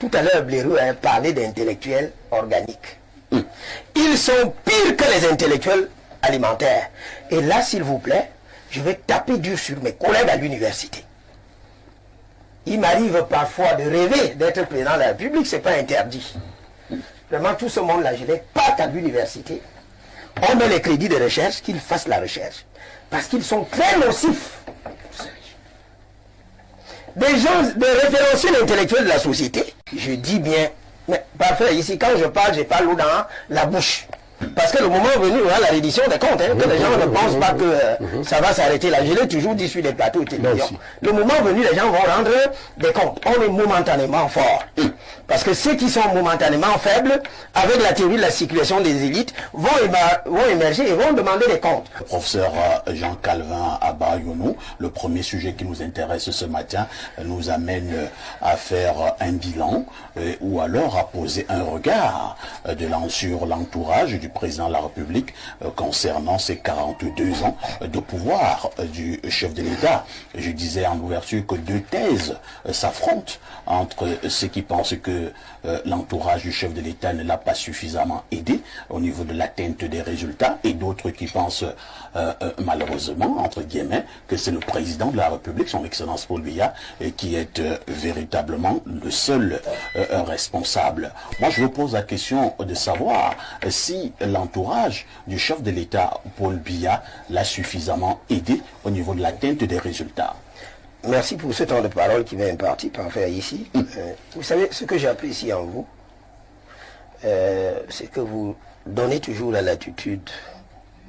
Tout à l'heure, Blaireau a parlé d'intellectuels organiques. Ils sont pires que les intellectuels alimentaires. Et là, s'il vous plaît, je vais taper dur sur mes collègues à l'université. Il m'arrive parfois de rêver d'être président de la République, c'est pas interdit. Vraiment, tout ce monde-là, je les parte à l'université. On met les crédits de recherche, qu'ils fassent la recherche. Parce qu'ils sont très nocifs. Des gens, des référentiels intellectuels de la société, je dis bien, mais parfait, ici, quand je parle l'eau dans la bouche. Parce que le moment venu, on a la reddition des comptes, que les gens ne pensent pas que ça va s'arrêter là. Je l'ai toujours dit sur les plateaux de télévision. Le moment venu, les gens vont rendre des comptes. On est momentanément fort. Parce que ceux qui sont momentanément faibles, avec la théorie de la circulation des élites, vont émerger et vont demander des comptes. Le professeur Jean Calvin Abayonou, le premier sujet qui nous intéresse ce matin, nous amène à faire un bilan ou alors à poser un regard sur l'entourage du président de la République concernant ses 42 ans de pouvoir du chef de l'État. Je disais en ouverture que deux thèses s'affrontent entre ceux qui pensent que l'entourage du chef de l'État ne l'a pas suffisamment aidé au niveau de l'atteinte des résultats et d'autres qui pensent malheureusement, entre guillemets, que c'est le président de la République, son Excellence Paul Biya, qui est véritablement le seul responsable. Moi, je vous pose la question de savoir si l'entourage du chef de l'État, Paul Biya, l'a suffisamment aidé au niveau de l'atteinte des résultats. Merci pour ce temps de parole qui m'est imparti parfait ici. Vous savez, ce que j'apprécie en vous, c'est que vous donnez toujours la latitude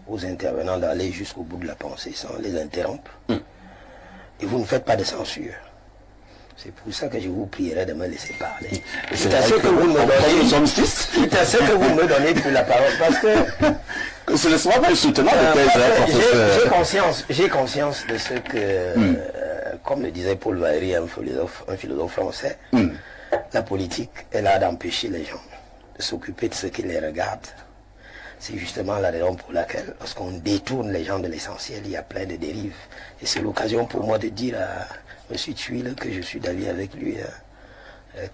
aux intervenants d'aller jusqu'au bout de la pensée sans les interrompre. Et vous ne faites pas de censure. C'est pour ça que je vous prierai de me laisser parler. C'est à ce que vous me donnez. C'est à ce que vous me donnez plus la parole. Parce que ce ne sera pas soutenant j'ai conscience de ce que, comme le disait Paul Valéry, un philosophe français, la politique est là d'empêcher les gens de s'occuper de ce qui les regarde. C'est justement la raison pour laquelle, lorsqu'on détourne les gens de l'essentiel, il y a plein de dérives. Et c'est l'occasion pour moi de dire à M. Tuile que je suis d'avis avec lui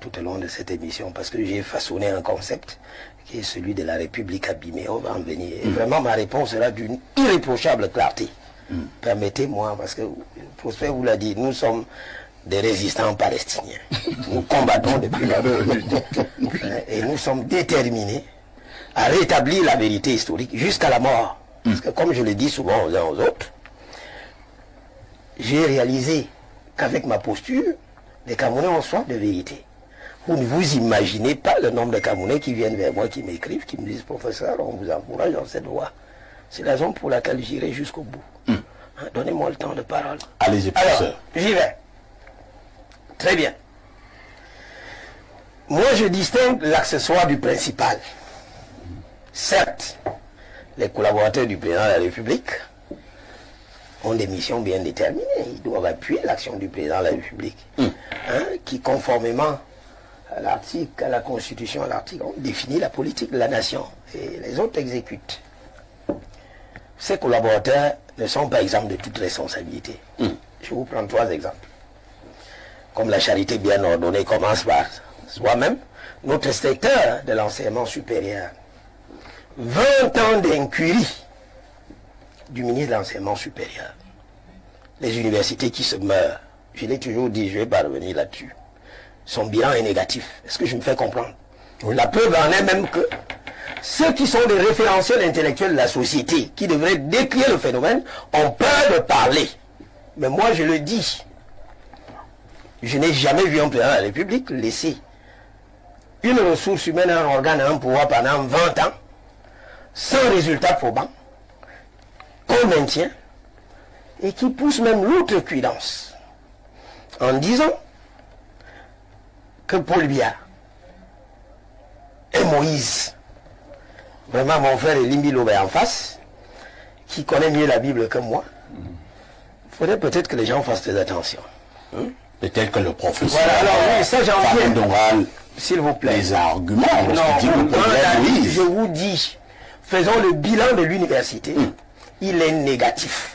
tout au long de cette émission, parce que j'ai façonné un concept qui est celui de la République abîmée. On va en venir. Et vraiment, ma réponse sera d'une irréprochable clarté. Permettez-moi, parce que Prosper vous l'a dit, nous sommes des résistants palestiniens. Nous combattons depuis longtemps. Et nous sommes déterminés à rétablir la vérité historique jusqu'à la mort. Parce que comme je le dis souvent aux uns aux autres, j'ai réalisé qu'avec ma posture, les Camerounais ont soif de vérité. Vous ne vous imaginez pas le nombre de Camerounais qui viennent vers moi, qui m'écrivent, qui me disent, professeur, on vous encourage dans cette voie. C'est la raison pour laquelle j'irai jusqu'au bout. Donnez-moi le temps de parole. Allez-y, professeur. Alors, j'y vais. Très bien. Moi, je distingue l'accessoire du principal. Certes, les collaborateurs du président de la République ont des missions bien déterminées. Ils doivent appuyer l'action du président de la République. Qui, conformément à l'article, à la Constitution, à l'article, ont défini la politique de la nation. Et les autres exécutent. Ces collaborateurs ne sont pas exempts de toute responsabilité. Je vous prends 3 exemples. Comme la charité bien ordonnée commence par soi-même, notre secteur de l'enseignement supérieur, 20 ans d'incurie du ministre de l'enseignement supérieur. Les universités qui se meurent, je l'ai toujours dit, je vais pas revenir là-dessus. Son bilan est négatif. Est-ce que je me fais comprendre? La preuve en est même que ceux qui sont des référentiels intellectuels de la société, qui devraient décrire le phénomène, ont peur de parler. Mais moi, je le dis. Je n'ai jamais vu un président de la République laisser une ressource humaine, un organe, un pouvoir pendant 20 ans, sans résultat probant, qu'on maintient, et qui pousse même l'outrecuidance, en disant que Paul Biya et Moïse, vraiment mon frère Elimbi Lobe en face, qui connaît mieux la Bible que moi, il faudrait peut-être que les gens fassent très attention. Peut-être que le professeur... Voilà, alors oui, ça j'en viens. S'il vous plaît. Les arguments. Je vous dis, faisons le bilan de l'université. Il est négatif.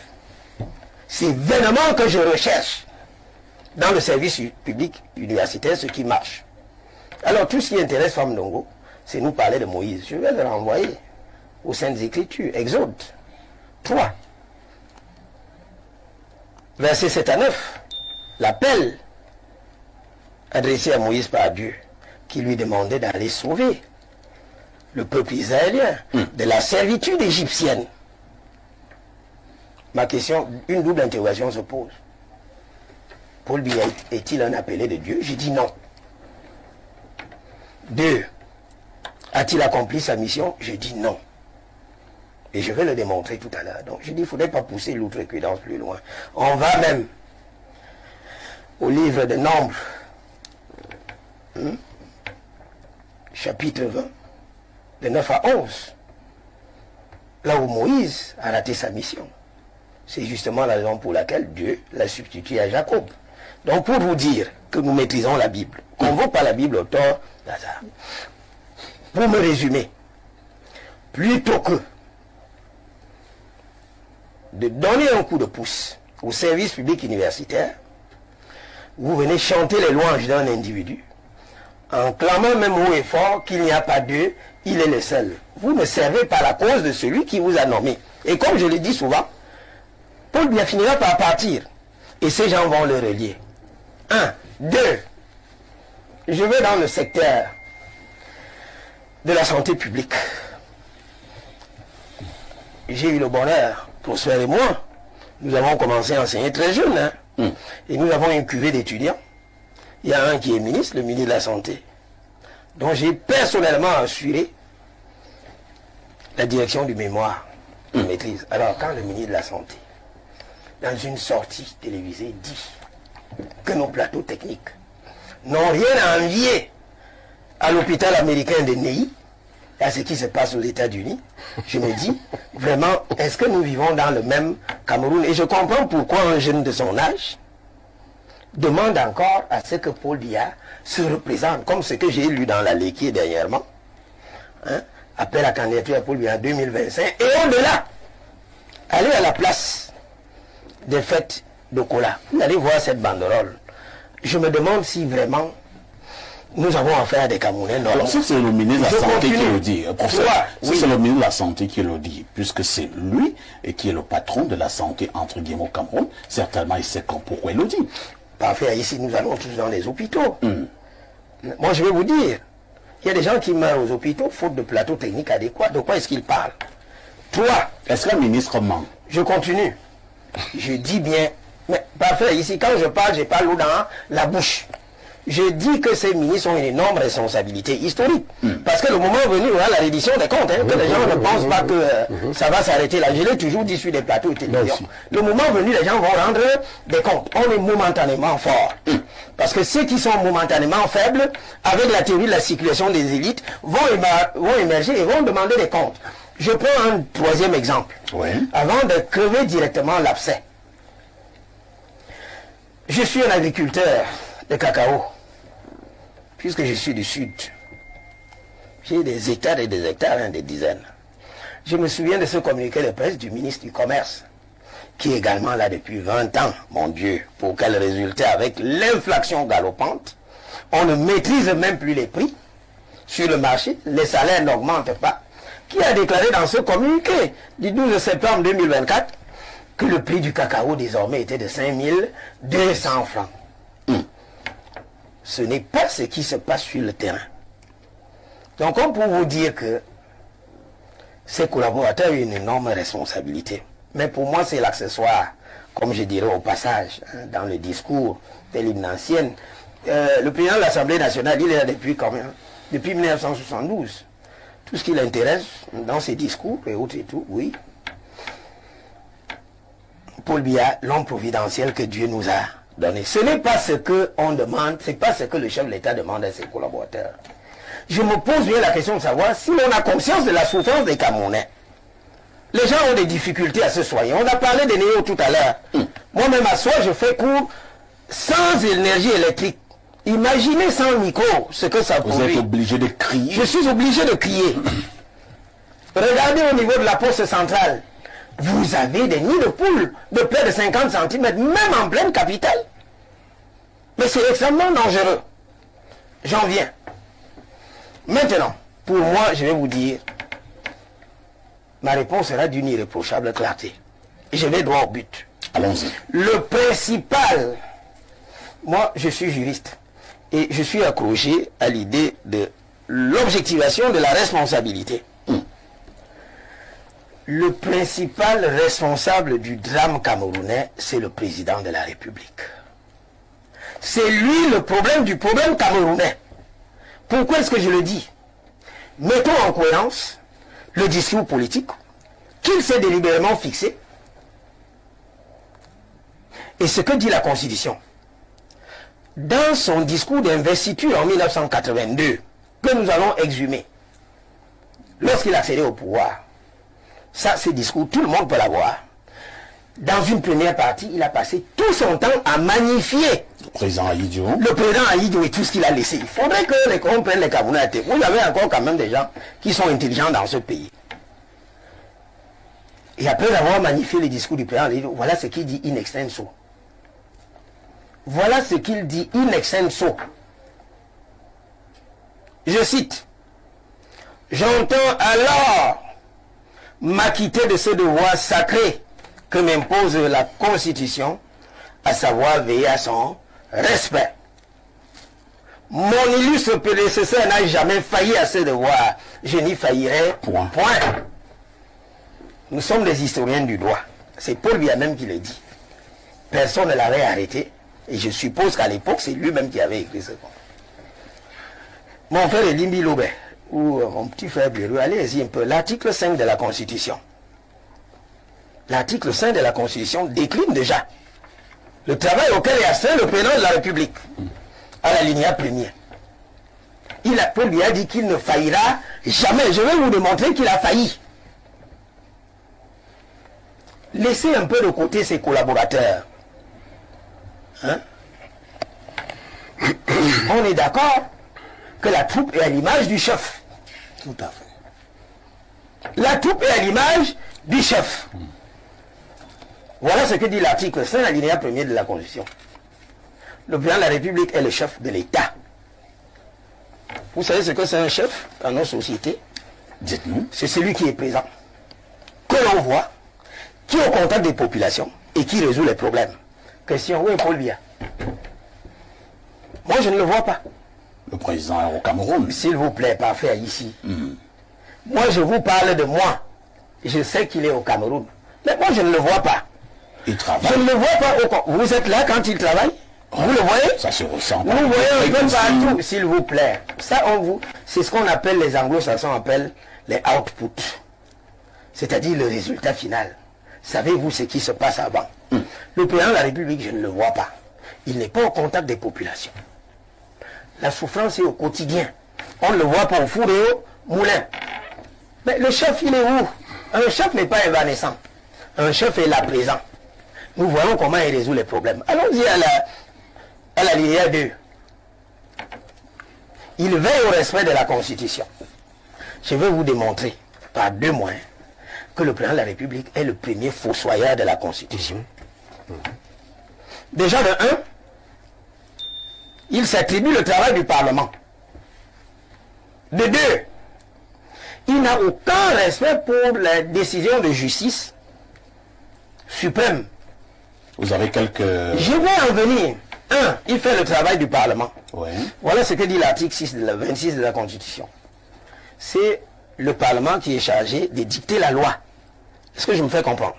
C'est vainement que je recherche dans le service public universitaire ce qui marche. Alors, tout ce qui intéresse Femme Ndongo, c'est nous parler de Moïse. Je vais le renvoyer aux Saintes Écritures. Exode 3. Versets 7 à 9. L'appel adressé à Moïse par Dieu, qui lui demandait d'aller sauver le peuple israélien de la servitude égyptienne. Ma question, une double interrogation se pose. Paul Biya est-il un appelé de Dieu? J'ai dit non. 2. A-t-il accompli sa mission? Je dis non. Et je vais le démontrer tout à l'heure. Donc je dis, il ne faudrait pas pousser l'outrecuidance plus loin. On va même au livre de Nombres, chapitre 20, de 9 à 11, là où Moïse a raté sa mission. C'est justement la raison pour laquelle Dieu l'a substitué à Jacob. Donc pour vous dire que nous maîtrisons la Bible, qu'on ne vaut pas la Bible au tort d'hasard. Pour me résumer, plutôt que de donner un coup de pouce au service public universitaire, vous venez chanter les louanges d'un individu, en clamant même haut et fort qu'il n'y a pas Dieu, il est le seul. Vous ne servez pas la cause de celui qui vous a nommé. Et comme je le dis souvent, Paul Biya finira par partir. Et ces gens vont le relier. 1. 2. Je vais dans le secteur de la santé publique. J'ai eu le bonheur, Prosper et moi, nous avons commencé à enseigner très jeune. Et nous avons une cuvée d'étudiants. Il y a un qui est ministre, le ministre de la Santé, dont j'ai personnellement assuré la direction du mémoire de maîtrise. Alors, quand le ministre de la Santé, dans une sortie télévisée, dit que nos plateaux techniques n'ont rien à envier à l'hôpital américain de Ney, à ce qui se passe aux États-Unis, je me dis, vraiment, est-ce que nous vivons dans le même Cameroun? Et je comprends pourquoi un jeune de son âge demande encore à ce que Paul Biya se représente, comme ce que j'ai lu dans la Léquier dernièrement, appelle à candidature à Paul Biya en 2025, et au-delà, aller à la place des fêtes de Kola. Vous allez voir cette banderole. Je me demande si vraiment nous avons affaire à des Camerounais normaux. Alors, si c'est le ministre de la Santé qui le dit, professeur, si c'est le ministre de la Santé qui le dit, puisque c'est lui et qui est le patron de la santé, entre guillemets, au Cameroun, certainement il sait pourquoi il le dit. Parfait, ici nous allons tous dans les hôpitaux. Moi je vais vous dire, il y a des gens qui meurent aux hôpitaux faute de plateau technique adéquat. De quoi est-ce qu'ils parlent? 3. Est-ce que le ministre ment? Je continue. Je dis bien, mais parfait, ici quand je parle l'eau dans la bouche. Je dis que ces ministres ont une énorme responsabilité historique. Parce que le moment venu, on a la reddition des comptes, que les gens ne pensent pas que ça va s'arrêter là. Je l'ai toujours dit sur les plateaux de télévision. Le moment venu, les gens vont rendre des comptes. On est momentanément fort. Parce que ceux qui sont momentanément faibles, avec la théorie de la circulation des élites, vont émerger et vont demander des comptes. Je prends un troisième exemple. Avant de crever directement l'abcès. Je suis un agriculteur de cacao, puisque je suis du sud. J'ai des hectares et des hectares, des dizaines. Je me souviens de ce communiqué de presse du ministre du Commerce, qui est également là depuis 20 ans, mon Dieu, pour quel résultat? Avec l'inflation galopante, on ne maîtrise même plus les prix sur le marché, les salaires n'augmentent pas, qui a déclaré dans ce communiqué du 12 septembre 2024 que le prix du cacao désormais était de 5200 francs. Ce n'est pas ce qui se passe sur le terrain. Donc, comme pour vous dire que ces collaborateurs ont une énorme responsabilité. Mais pour moi, c'est l'accessoire, comme je dirais au passage, dans le discours de l'hymne ancienne. Le président de l'Assemblée nationale, il est là depuis quand même, depuis 1972. Tout ce qui l'intéresse dans ses discours et autres et tout, oui. Paul Biya, l'homme providentiel que Dieu nous a donné. Ce n'est pas ce qu'on demande, ce n'est pas ce que le chef de l'État demande à ses collaborateurs. Je me pose bien la question de savoir si on a conscience de la souffrance des Camerounais. Les gens ont des difficultés à se soigner. On a parlé des néos tout à l'heure. Moi-même à soi, je fais cours sans énergie électrique. Imaginez sans micro ce que ça pourrait. Vous êtes obligé de crier. Je suis obligé de crier. Regardez au niveau de la poste centrale. Vous avez des nids de poules de près de 50 cm, même en pleine capitale. Mais c'est extrêmement dangereux. J'en viens. Maintenant, pour moi, je vais vous dire, ma réponse sera d'une irréprochable clarté. Et je vais droit au but. Allons-y. Le principal, moi je suis juriste, et je suis accroché à l'idée de l'objectivation de la responsabilité. Le principal responsable du drame camerounais, c'est le président de la République. C'est lui le problème du problème camerounais. Pourquoi est-ce que je le dis? Mettons en cohérence le discours politique qu'il s'est délibérément fixé et ce que dit la Constitution. Dans son discours d'investiture en 1982, que nous allons exhumer, lorsqu'il a accédé au pouvoir, ça, ce discours, tout le monde peut l'avoir. Dans une première partie, il a passé tout son temps à magnifier Le président Ahidjo. le président Ahidjo et tout ce qu'il a laissé. Il faudrait que les qu'on prenne les Camerounais à tête. Vous avez encore quand même des gens qui sont intelligents dans ce pays. Et après avoir magnifié le discours du président Ahidjo, voilà ce qu'il dit in extenso. Voilà ce qu'il dit in extenso. Je cite. J'entends alors m'acquitter de ce devoir sacré que m'impose la Constitution, à savoir veiller à son respect. Mon illustre prédécesseur n'a jamais failli à ce devoir. Je n'y faillirai Point. Nous sommes des historiens du droit. C'est Paul lui-même qui le dit. Personne ne l'avait arrêté. Et je suppose qu'à l'époque, c'est lui-même qui avait écrit ce point. Mon frère Elimbi Lobé, ou mon petit frère Bérou, allez-y un peu. L'article 5 de la Constitution. L'article 5 de la Constitution décline déjà le travail auquel est astreint le président de la République, à l'alinéa premier. Paul lui a dit qu'il ne faillira jamais. Je vais vous démontrer qu'il a failli. Laissez un peu de côté ses collaborateurs. Hein? On est d'accord que la troupe est à l'image du chef. Tout à fait. La troupe est à l'image du chef. Voilà ce que dit l'article 5, alinéa 1er de la Constitution. Le président de la République est le chef de l'État. Vous savez ce que c'est un chef dans nos sociétés? Dites-nous. C'est celui qui est présent, que l'on voit, qui est au contact des populations et qui résout les problèmes. Question, où est Paul Biya? Moi, je ne le vois pas. Le président est au Cameroun. S'il vous plaît, parfait, ici. Moi, je vous parle de moi. Je sais qu'il est au Cameroun. Mais moi, je ne le vois pas. Il travaille. Je ne le vois pas. Vous êtes là quand il travaille? Vous le voyez? Ça se ressent. Vous voyez un peu partout, s'il vous plaît. Ça, c'est ce qu'on appelle, les anglo-saxons appellent les outputs. C'est-à-dire le résultat final. Savez-vous ce qui se passe avant? Le président de la République, je ne le vois pas. Il n'est pas au contact des populations. La souffrance est au quotidien. On ne le voit pas au four et au moulin. Mais le chef, il est où? Un chef n'est pas évanescent. Un chef est là présent. Nous voyons comment il résout les problèmes. Allons-y à la linéa 2. Il veille au respect de la Constitution. Je vais vous démontrer par deux moyens que le président de la République est le premier fossoyeur de la Constitution. Déjà de un, il s'attribue le travail du Parlement. De deux, il n'a aucun respect pour la décision de justice suprême. Vous avez quelques... Je vais en venir. Un, il fait le travail du Parlement. Oui. Voilà ce que dit l'article 26 de la Constitution. C'est le Parlement qui est chargé de dicter la loi. Est-ce que je me fais comprendre?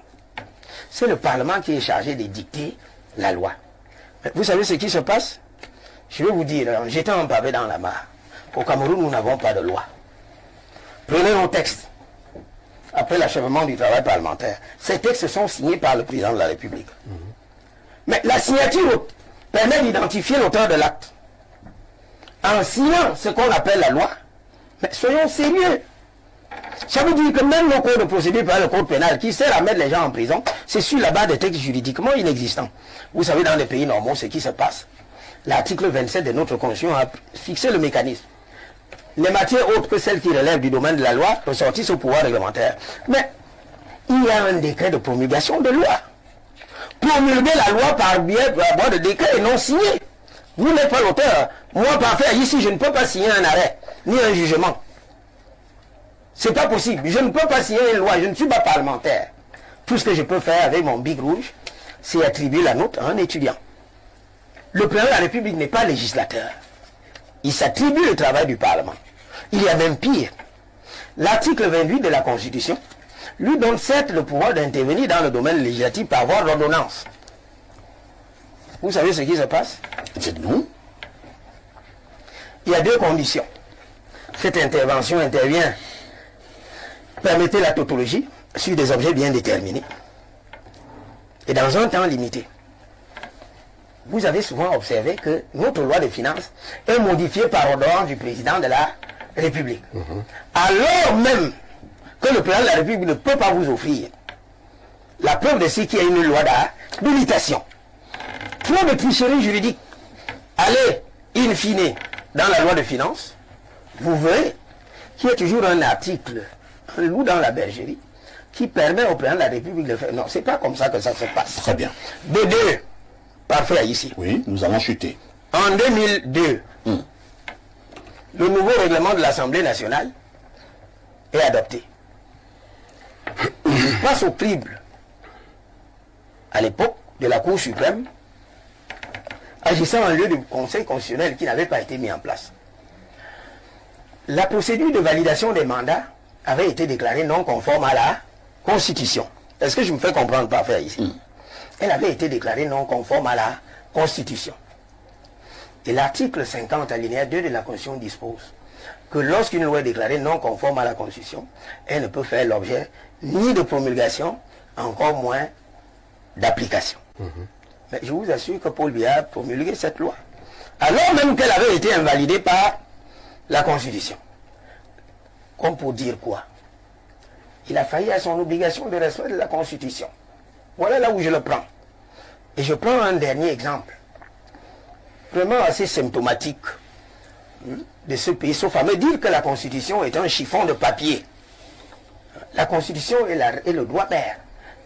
C'est le Parlement qui est chargé de dicter la loi. Mais vous savez ce qui se passe? Je vais vous dire, en jetant un pavé dans la mare. Au Cameroun, nous n'avons pas de loi. Prenez nos textes. Après l'achèvement du travail parlementaire, ces textes sont signés par le président de la République. Mais la signature permet d'identifier l'auteur de l'acte. En signant ce qu'on appelle la loi, mais soyons sérieux. Ça veut dire que même le code de procédure par le code pénal qui sert à mettre les gens en prison, c'est sur la base des textes juridiquement inexistants. Vous savez, dans les pays normaux, ce qui se passe. L'article 27 de notre Constitution a fixé le mécanisme. Les matières autres que celles qui relèvent du domaine de la loi ressortissent au pouvoir réglementaire. Mais il y a un décret de promulgation de loi. Promulguer la loi par voie de décret et non signé. Vous n'êtes pas l'auteur. Moi, parfait, ici, je ne peux pas signer un arrêt. ni un jugement. C'est pas possible. Je ne peux pas signer une loi, je ne suis pas parlementaire. Tout ce que je peux faire avec mon bic rouge, c'est attribuer la note à un étudiant. Le président de la République n'est pas législateur. Il s'attribue le travail du Parlement. Il y a même pire. L'article 28 de la Constitution lui donne certes le pouvoir d'intervenir dans le domaine législatif par voie d'ordonnance. Vous savez ce qui se passe? Dites-nous. Il y a deux conditions. Cette intervention intervient, permettez la tautologie, sur des objets bien déterminés et dans un temps limité. Vous avez souvent observé que notre loi de finances est modifiée par ordonnance du président de la République. Alors même que le président de la République ne peut pas vous offrir la preuve de ce qu'il y a une loi d'habilitation. Trop de tricherie juridique. Allez, in fine, dans la loi de finances, vous verrez qu'il y a toujours un article, un loup dans la bergerie, qui permet au président de la République de faire. Non, c'est pas comme ça que ça se passe. Très bien. De deux, parfait ici. Oui, nous allons chuter. En 2002, le nouveau règlement de l'Assemblée nationale est adopté. Il passe au crible, à l'époque, de la Cour suprême, agissant en lieu du Conseil constitutionnel qui n'avait pas été mis en place. La procédure de validation des mandats avait été déclarée non conforme à la Constitution. Est-ce que je me fais comprendre parfait ici? Elle avait été déclarée non conforme à la Constitution. Et l'article 50 alinéa 2 de la Constitution dispose que lorsqu'une loi est déclarée non conforme à la Constitution, elle ne peut faire l'objet ni de promulgation, encore moins d'application. Mais je vous assure que Paul Biya a promulgué cette loi, alors même qu'elle avait été invalidée par la Constitution. Comme pour dire quoi? Il a failli à son obligation de respect de la Constitution. Voilà là où je le prends. Et je prends un dernier exemple, vraiment assez symptomatique de ce pays, sauf à me dire que la Constitution est un chiffon de papier. La Constitution est le droit mère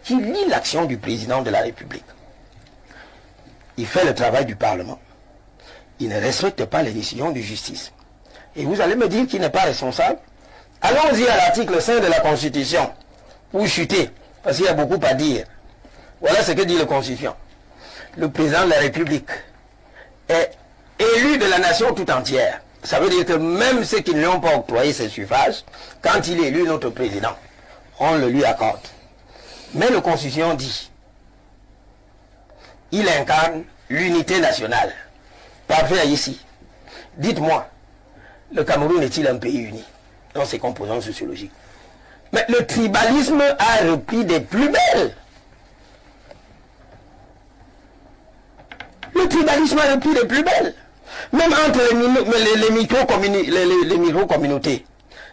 qui lie l'action du président de la République. Il fait le travail du Parlement. Il ne respecte pas les décisions de justice. Et vous allez me dire qu'il n'est pas responsable? Allons-y à l'article 5 de la Constitution, pour chuter, parce qu'il y a beaucoup à dire. Voilà ce que dit le Constitution. Le président de la République est élu de la nation tout entière. Ça veut dire que même ceux qui ne lui ont pas octroyé ses suffrages, quand il est élu notre président, on le lui accorde. Mais le Constitution dit, il incarne l'unité nationale. Parfait ici. Dites-moi, le Cameroun est-il un pays uni dans ses composantes sociologiques? Mais le tribalisme a repris des plus belles. Le tribalisme a repris des plus belles. Même entre les micro-communautés,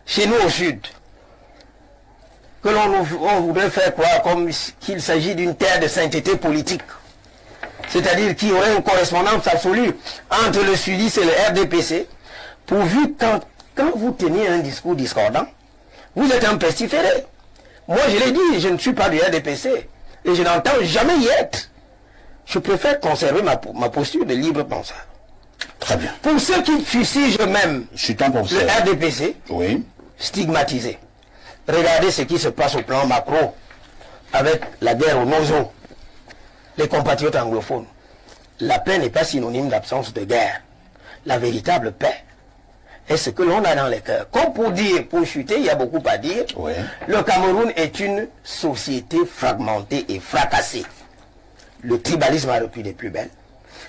chez nous au sud, que on voudrait faire croire comme qu'il s'agit d'une terre de sainteté politique. C'est-à-dire qu'il y aurait une correspondance absolue entre le sudiste et le RDPC, pourvu quand vous teniez un discours discordant, vous êtes un pestiféré. Moi, je l'ai dit, je ne suis pas du RDPC, et je n'entends jamais y être. Je préfère conserver ma posture de libre penseur. Très bien. Pour ceux qui fustigent même le RDPC, oui, stigmatisé, regardez ce qui se passe au plan macro avec la guerre au Nozo, les compatriotes anglophones. La paix n'est pas synonyme d'absence de guerre. La véritable paix est ce que l'on a dans les cœurs. Comme pour dire, pour chuter, il y a beaucoup à dire. Oui. Le Cameroun est une société fragmentée et fracassée. Le tribalisme a repris des plus belles.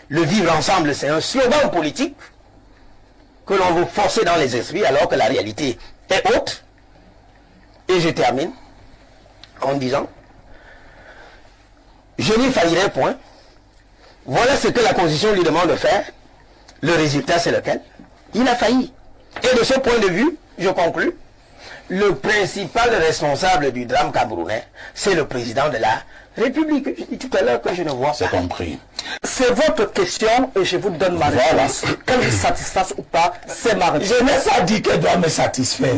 Le vivre ensemble, c'est un slogan politique que l'on veut forcer dans les esprits alors que la réalité est haute. Et je termine en disant, je n'y faillirai point. Voilà ce que la Constitution lui demande de faire. Le résultat, c'est lequel? Il a failli. Et de ce point de vue, je conclus, le principal responsable du drame camerounais, c'est le président de la République. Je dis tout à l'heure que je ne vois pas. C'est compris. C'est votre question et je vous donne ma réponse. Qu'elle me satisfasse ou pas, c'est ma réponse. Je n'ai pas dit qu'elle doit me satisfaire.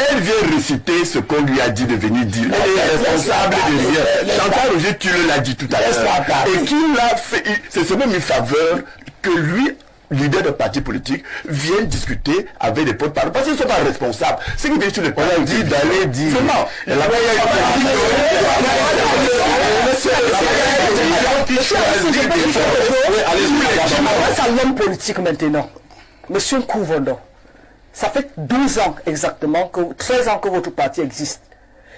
Elle vient réciter ce qu'on lui a dit de venir dire. Elle est responsable de rien. Chantal Roger, tu l'as dit tout à l'heure. Et qu'il a fait, c'est seulement une faveur que lui leaders de partis politiques viennent discuter avec des porte-parole parce qu'ils ne sont pas responsables. Ce qui vient sur le plan dit d'aller dire. Seulement. À l'homme politique maintenant. Monsieur Kouvondon, ça fait 12 ans exactement, 13 ans que votre parti existe.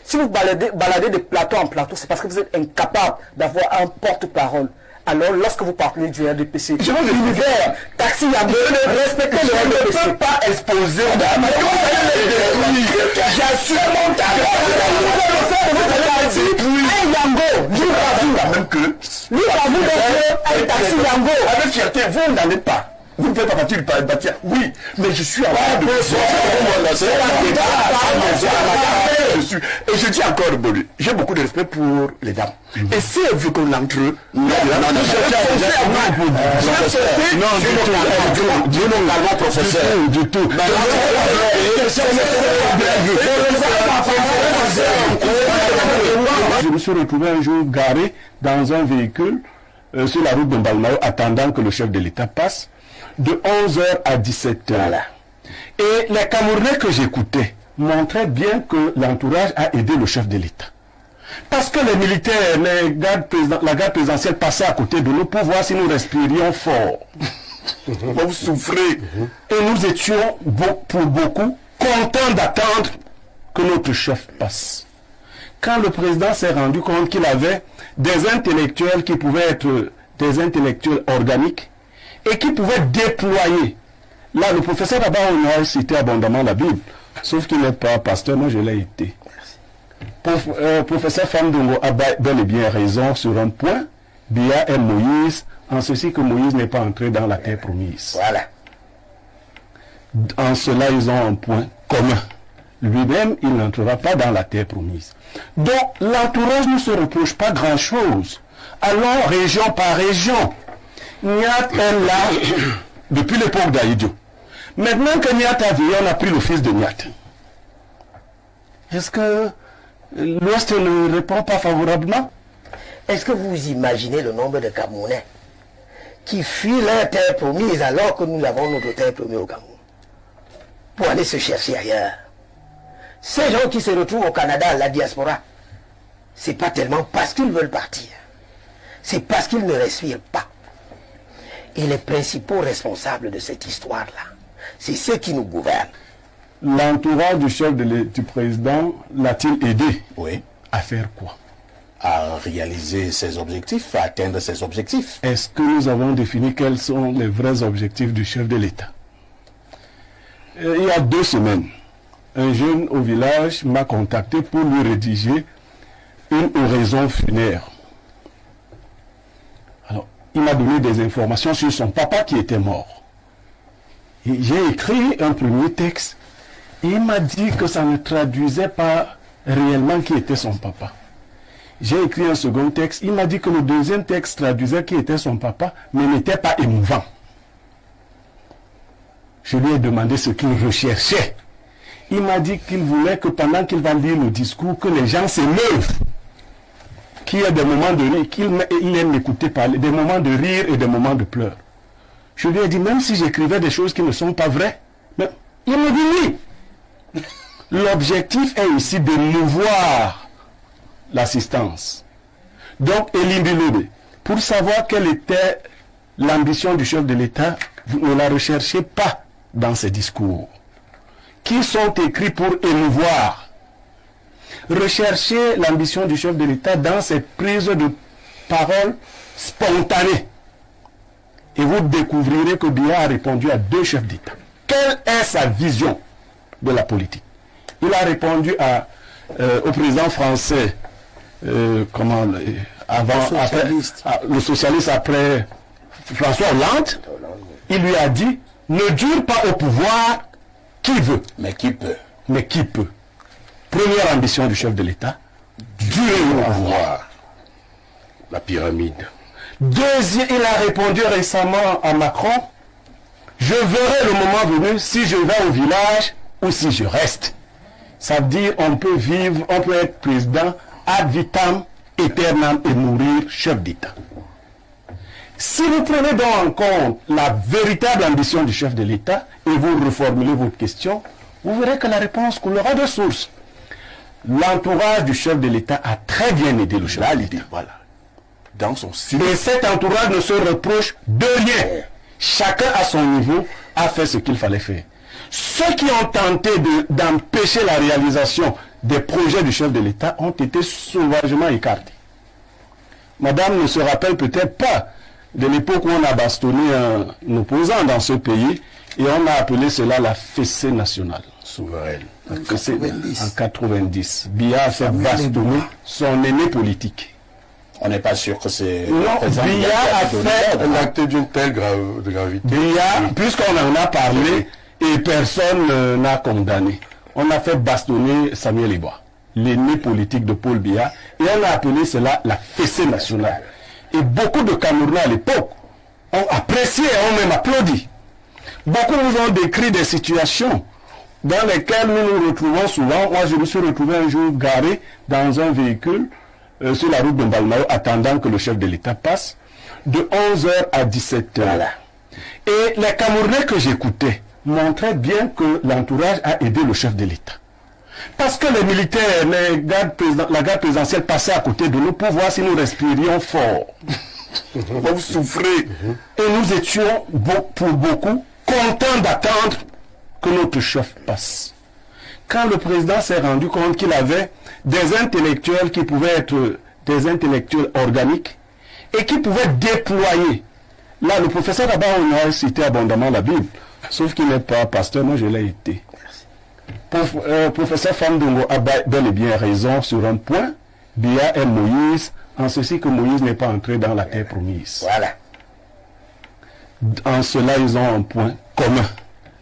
Si vous baladez de plateau en plateau, c'est parce que vous êtes incapable d'avoir un porte-parole. Alors, lorsque vous parlez du RDPC, l'univers, Taxi Yango, respectez le RDPC. Je ne peux pas exposer. J'assume mon Yango, libre à vous. même que. Libre à vous d'être un Taxi Yango. Avec fierté, vous n'en êtes pas. Vous ne faites pas partie du parti. Oui, mais je suis en train de... Et je dis encore, j'ai beaucoup de respect pour les dames. Et si elle veut qu'on entre eux... Non, du tout. Je me suis retrouvé un jour garé dans un véhicule sur la route de Mbaounao attendant que le chef de l'État passe de 11h à 17h. Voilà. Et les Camerounais que j'écoutais montraient bien que l'entourage a aidé le chef de l'État. Parce que les militaires, la garde présidentielle passaient à côté de nous pour voir si nous respirions fort. Vous souffrez. Et nous étions, pour beaucoup, contents d'attendre que notre chef passe. Quand le président s'est rendu compte qu'il avait des intellectuels qui pouvaient être des intellectuels organiques et qui pouvaient déployer. Là, le professeur Abba, on a cité abondamment la Bible, sauf qu'il n'est pas pasteur, moi je l'ai été. Professeur Famdongo a bel et bien raison sur un point. Bia est Moïse, en ceci que Moïse n'est pas entré dans la terre promise. Voilà. En cela, ils ont un point commun. Lui-même, il n'entrera pas dans la terre promise. Donc, l'entourage ne se reproche pas grand-chose. Allons région par région. Niat est là depuis l'époque d'Aïdio. Maintenant que Niat a veillé, on a pris le fils de Niat. Est-ce que l'Ouest ne répond pas favorablement? Est-ce que vous imaginez le nombre de Camerounais qui fuient leur terre promise alors que nous avons notre terre promise au Cameroun pour aller se chercher ailleurs? Ces gens qui se retrouvent au Canada, la diaspora, c'est pas tellement parce qu'ils veulent partir, c'est parce qu'ils ne respirent pas. Et les principaux responsables de cette histoire-là, c'est ceux qui nous gouvernent. L'entourage du chef du président l'a-t-il aidé à faire quoi? À réaliser ses objectifs, à atteindre ses objectifs. Est-ce que nous avons défini quels sont les vrais objectifs du chef de l'État? Il y a 2 semaines, un jeune au village m'a contacté pour lui rédiger une oraison funèbre. Alors, il m'a donné des informations sur son papa qui était mort. J'ai écrit un premier texte et il m'a dit que ça ne traduisait pas réellement qui était son papa. J'ai écrit un second texte, il m'a dit que le deuxième texte traduisait qui était son papa, mais n'était pas émouvant. Je lui ai demandé ce qu'il recherchait. Il m'a dit qu'il voulait que pendant qu'il va lire le discours, que les gens s'émeuvent. Qu'il y ait des moments de rire, qu'il aime écouter parler, des moments de rire et des moments de pleurs. Je lui ai dit, même si j'écrivais des choses qui ne sont pas vraies, mais il me dit oui. L'objectif est ici de mouvoir l'assistance. Donc, Elimbi, pour savoir quelle était l'ambition du chef de l'État, vous ne la recherchez pas dans ses discours, qui sont écrits pour émouvoir. Recherchez l'ambition du chef de l'État dans ses prises de parole spontanées. Et vous découvrirez que Biya a répondu à 2 chefs d'État. Quelle est sa vision de la politique? Il a répondu au président français, le socialiste après François Hollande. Il lui a dit, ne dure pas au pouvoir qui veut. Mais qui peut. Mais qui peut. Première ambition du chef de l'État, durer au pouvoir. La pyramide. Deuxième, il a répondu récemment à Macron, je verrai le moment venu si je vais au village ou si je reste. Ça veut dire on peut vivre, on peut être président ad vitam aeternam et mourir chef d'État. Si vous prenez donc en compte la véritable ambition du chef de l'État et vous reformulez votre question, vous verrez que la réponse coulera de source. L'entourage du chef de l'État a très bien aidé le chef de l'État. Voilà. Dans son style. Et cet entourage ne se reproche de rien. Chacun à son niveau a fait ce qu'il fallait faire. Ceux qui ont tenté d'empêcher la réalisation des projets du chef de l'État ont été sauvagement écartés. Madame ne se rappelle peut-être pas de l'époque où on a bastonné un opposant dans ce pays et on a appelé cela la fessée nationale. Souveraine. En 90. Biya a fait bastonner son aîné politique. On n'est pas sûr que c'est... Non, Biya a fait Un acte d'une telle gravité. Biya, puisqu'on en a parlé et personne n'a condamné, on a fait bastonner Samuel Iboa, l'aîné politique de Paul Biya, et on a appelé cela la fessée nationale. Et beaucoup de Camerounais à l'époque ont apprécié et ont même applaudi. Beaucoup nous ont décrit des situations dans lesquelles nous nous retrouvons souvent. Moi, je me suis retrouvé un jour garé dans un véhicule sur la route de Mbalmao, attendant que le chef de l'État passe, de 11h à 17h. Voilà. Et les Camerounais que j'écoutais montraient bien que l'entourage a aidé le chef de l'État. Parce que les militaires, la garde présidentielle passaient à côté de nous pour voir si nous respirions fort. Vous souffrez. Et nous étions, pour beaucoup, contents d'attendre que notre chef passe. Quand le président s'est rendu compte qu'il avait des intellectuels qui pouvaient être des intellectuels organiques et qui pouvaient déployer. Là, le professeur Abba, on a cité abondamment la Bible, sauf qu'il n'est pas pasteur, moi je l'ai été. Professeur Famdongo a bel et bien raison sur un point. Biya est Moïse, en ceci que Moïse n'est pas entré dans la terre promise. Voilà. En cela, ils ont un point commun.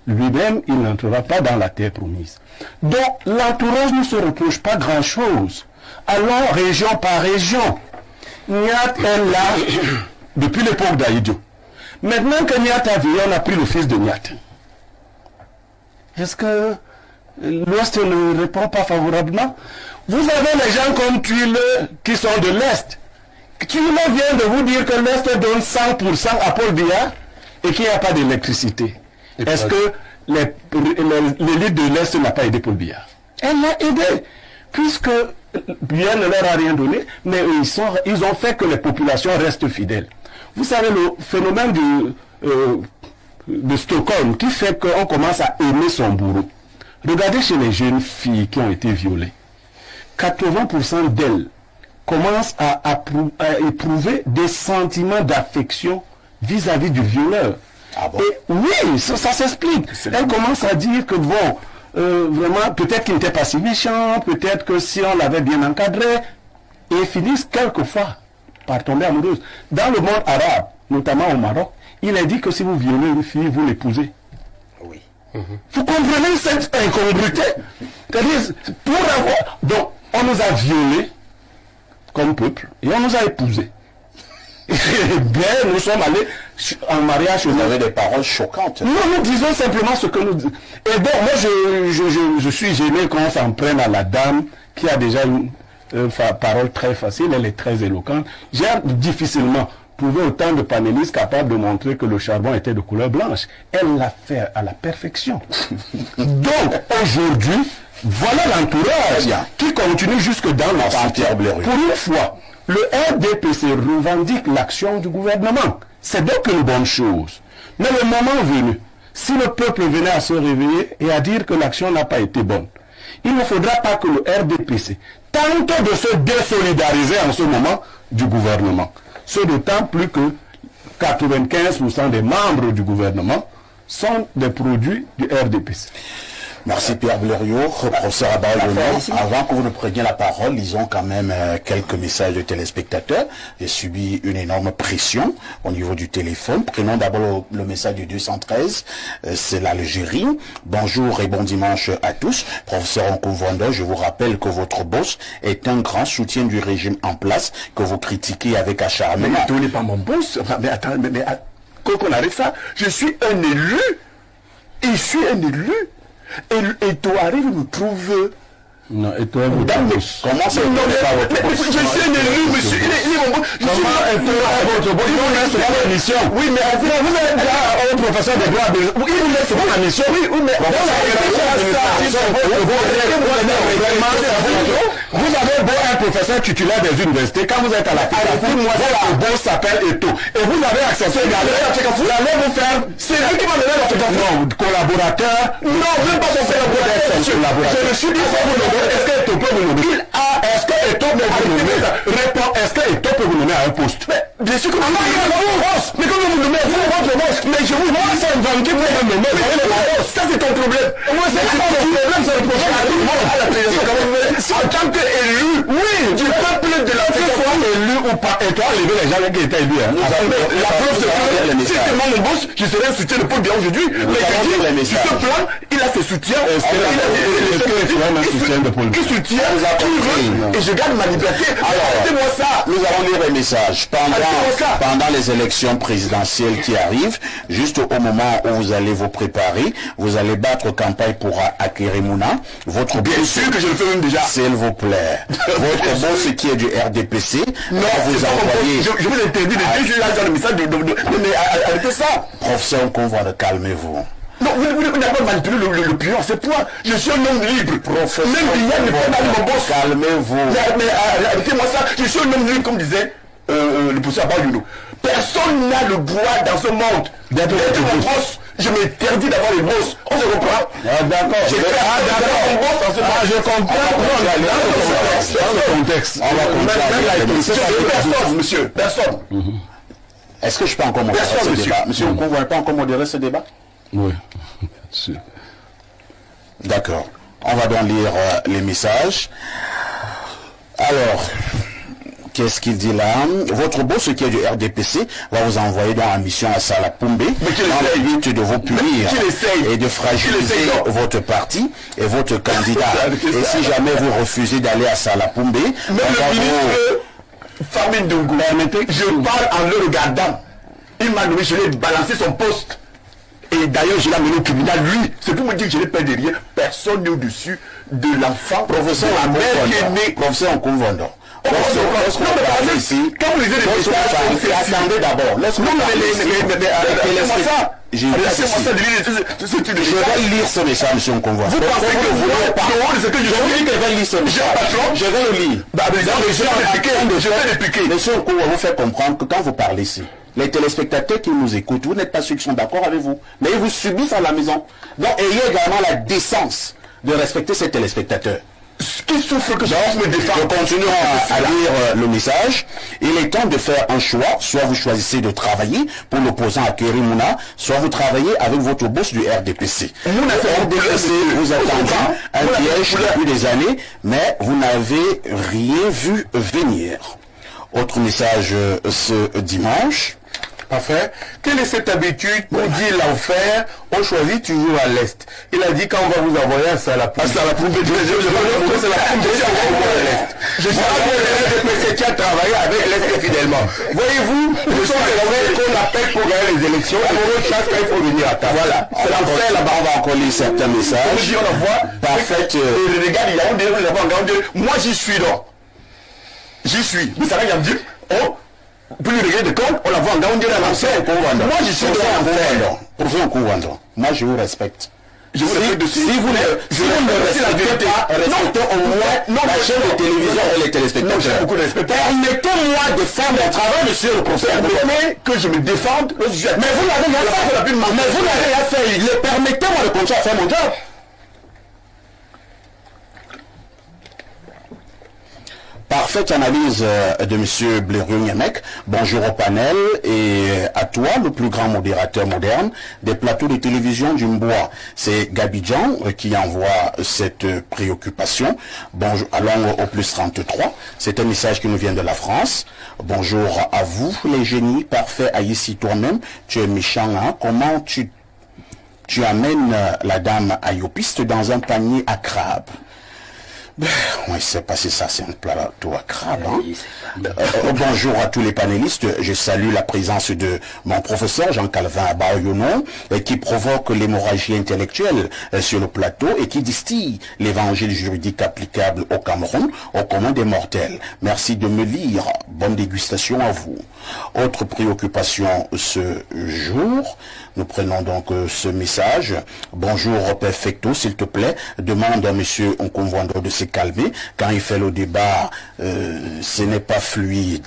Lui-même, il n'entrera pas dans la terre promise. Donc, l'entourage ne se reproche pas grand-chose. Allons région par région. Nyat est là depuis l'époque d'Aïdio. Maintenant que Nyat a vécu, on a pris le fils de Nyat. Est-ce que l'Ouest ne répond pas favorablement? Vous avez les gens comme Tuile qui sont de l'Est. Tuile vient de vous dire que l'Est donne 100% à Paul Biya et qu'il n'y a pas d'électricité. Est-ce que l'élite de l'Est n'a pas aidé Paul Biya? Elle l'a aidé, puisque Biya ne leur a rien donné, mais ils ont fait que les populations restent fidèles. Vous savez, le phénomène de Stockholm qui fait qu'on commence à aimer son bourreau. Regardez chez les jeunes filles qui ont été violées. 80% d'elles commencent à éprouver des sentiments d'affection vis-à-vis du violeur. Ah bon? Et oui, ça s'explique. Elles commencent à dire que bon, vraiment, peut-être qu'il n'était pas si méchant, peut-être que si on l'avait bien encadré, et finissent quelquefois par tomber amoureuses. Dans le monde arabe, notamment au Maroc, il est dit que si vous violez une fille, vous l'épousez. Oui. Vous comprenez cette incongruité? C'est-à-dire, pour avoir... Donc, on nous a violés comme peuple, et on nous a épousés. Bien, nous sommes allés en mariage. Vous avez des paroles choquantes. Non, nous disons simplement ce que nous disons. Et bon, moi, je suis gêné quand on s'en prenne à la dame qui a déjà une parole très facile, elle est très éloquente. J'ai difficilement trouvé autant de panélistes capables de montrer que le charbon était de couleur blanche. Elle l'a fait à la perfection. Donc, aujourd'hui, voilà l'entourage qui continue jusque dans le parti. Pour une fois, le RDPC revendique l'action du gouvernement. C'est donc une bonne chose. Mais le moment venu, si le peuple venait à se réveiller et à dire que l'action n'a pas été bonne, il ne faudra pas que le RDPC tente de se désolidariser en ce moment du gouvernement. Ce d'autant plus que 95% des membres du gouvernement sont des produits du RDPC. Merci Pierre Blériot, professeur Abba Yono. Avant que vous ne preniez la parole, lisons quand même quelques messages de téléspectateurs. J'ai subi une énorme pression au niveau du téléphone. Prenons d'abord le message du 213, c'est l'Algérie. Bonjour et bon dimanche à tous. Professeur Nkouvando, je vous rappelle que votre boss est un grand soutien du régime en place, que vous critiquez avec acharnement. Mais tu n'es pas mon boss. Mais attends, quand on arrête ça, je suis un élu. Et je suis un élu. Et toi arrive nous trouve Non, et toi, vous Comment c'est Non, mais je suis un élu, monsieur. Il est mon boss. Je suis votre boss? Il vous laisse faire la mission. Oui, mais vous êtes déjà un professeur de droit. Il vous laisse faire la mission. Oui, mais vous avez beau un professeur titulaire des universités, quand vous êtes à la FECAFOOT, votre boss s'appelle Eto. Et vous avez accepté d'aller à FECAFOOT. Vous allez vous faire... c'est lui qui m'a donné la FECAFOOT. Non, collaborateur. Non, même pas son collaborateur. Je me suis dit, est-ce que Eto peut vous nommer? Est-ce que Eto peut vous nommer? Réponds, est-ce que Eto peut vous nommer à un poste? Bien sûr que vous mais comment vous nommez votre boss? Mais je vous dis, c'est inventé pour me nommer. ça c'est ton problème. Moi c'est ton problème, c'est le problème. En tant qu'élu, oui, du peuple de la soit élu ou pas, et toi, lever les gens qui étaient élus. la preuve c'est que si c'était mon boss, je serais un soutien de Paul Biya aujourd'hui. Mais je dis, sur ce plan, il a ses soutiens. Qui soutient, qui veut, et je garde ma liberté. Arrêtez-moi ça. Nous allons lire les messages. Pendant les élections présidentielles qui arrivent, juste au moment où vous allez vous préparer, vous allez battre campagne pour Akerimuna. Votre Bien sûr que je le fais même déjà. S'il vous plaît. Votre boss qui est du RDPC, non, vous envoyez... Je vous interdis de dire, je suis là dans le message mais arrêtez ça. Professeur Nkonvoindo, calmez-vous. Non, vous n'avez pas manipulé l'opinion, c'est point. Je suis un homme libre. Professeur même Biya ne peut pas aller mon boss. Calmez-vous. Mais arrêtez-moi ça. Je suis un homme libre, comme disait le professeur Abayono. Personne n'a le droit dans ce monde d'être mon boss. Je m'interdis d'avoir les boss. On se comprend? D'accord. Je comprends. Dans le contexte. On va Personne, monsieur. Personne. Est-ce que je peux encore modérer ce débat? Monsieur Nkonvoindo, ne peut pas encore modérer ce débat? Oui, bien sûr. D'accord. On va donc lire les messages. Alors, qu'est-ce qu'il dit là? Votre boss qui est du RDPC va vous envoyer dans la mission à Salapumbe dans le but de vous punir et de fragiliser votre parti et votre candidat. Et si jamais vous refusez d'aller à Salapumbe, même le ministre Famine Dungu, je parle en le regardant. Il m'a nommé, je l'ai balancé son poste. Et d'ailleurs, je l'ai amené au tribunal, lui. C'est pour me dire que je n'ai pas de rien. Personne n'est au-dessus de l'enfant. Professeur Nkonvoindo. Quand vous lisez les messages, attendez d'abord. Laissez-moi ça. Je vais lire ce message, monsieur Nkonvoindo. Vous pensez que vous je vais le lire. Je vais répliquer. Monsieur Nkonvoindo vous fait comprendre que quand vous parlez ici, les téléspectateurs qui nous écoutent, vous n'êtes pas ceux qui sont d'accord avec vous, mais ils vous subissent à la maison. Donc ayez également la décence de respecter ces téléspectateurs. Qui souffre que je me défends. Je continue à lire le message. Il est temps de faire un choix. Soit vous choisissez de travailler pour l'opposant Akerimuna, soit vous travaillez avec votre boss du RDPC. Le RDPC vous attend un piège depuis des années, mais vous n'avez rien vu venir. Autre message ce dimanche. Parfait. Quelle est cette habitude pour dire l'enfer? On choisit toujours à l'est. Il a dit quand on va vous envoyer à Salapumbe. Je suis un qui a travaillé avec l'est fidèlement. Voyez-vous, nous sommes les qu'on appelle pour gagner les élections. On chasse quand il faut venir à table. Voilà. C'est l'enfer là-bas. On va encore lire certains messages. On envoie. Parfait. Et regarde, il y a un délai, moi j'y suis donc. J'y suis. Mais ça va dire, oh, pour lui régler de compte, on la voit en Gaoundé dans l'ancien. Moi je suis Professeur Nkonvoindo, moi je vous respecte. Je vous respecte si vous ne respectez pas, respectez au moins la chaîne de télévision et les téléspectateurs. Permettez-moi de faire mon travail, monsieur le professeur. Permettez que je me défende. Mais vous n'avez rien fait. Mais vous n'avez rien fait. Permettez-moi de continuer à faire mon job. Parfaite analyse de M. Blériot Nyamek. Bonjour au panel et à toi, le plus grand modérateur moderne des plateaux de télévision du Mboa. C'est Gabidjan qui envoie cette préoccupation. Bonjour, allons au plus 33. C'est un message qui nous vient de la France. Bonjour à vous, les génies. Parfait, ici toi-même. Tu es méchant, hein? Comment tu amènes la dame ayopiste dans un panier à crabe? Oui, c'est passé ça, c'est un plateau à crabe. Hein? Oui, Bonjour à tous les panélistes. Je salue la présence de mon professeur Jean-Calvin Abayono qui provoque l'hémorragie intellectuelle sur le plateau et qui distille l'évangile juridique applicable au Cameroun au commun des mortels. Merci de me lire. Bonne dégustation à vous. Autre préoccupation ce jour, nous prenons donc ce message. Bonjour Perfecto, s'il te plaît, demande à monsieur Nkumvwando de se calmer. Quand il fait le débat, ce n'est pas fluide.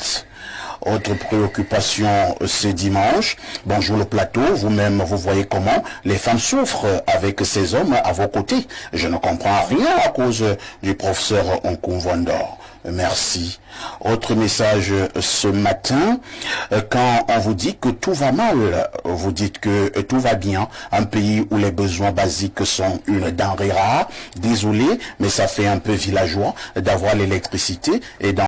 Autre préoccupation ce dimanche. Bonjour le plateau, vous-même vous voyez comment les femmes souffrent avec ces hommes à vos côtés. Je ne comprends rien à cause du professeur Nkumvwando. Merci. Autre message ce matin, quand on vous dit que tout va mal, vous dites que tout va bien, un pays où les besoins basiques sont une denrée rare. Désolé, mais ça fait un peu villageois d'avoir l'électricité et dans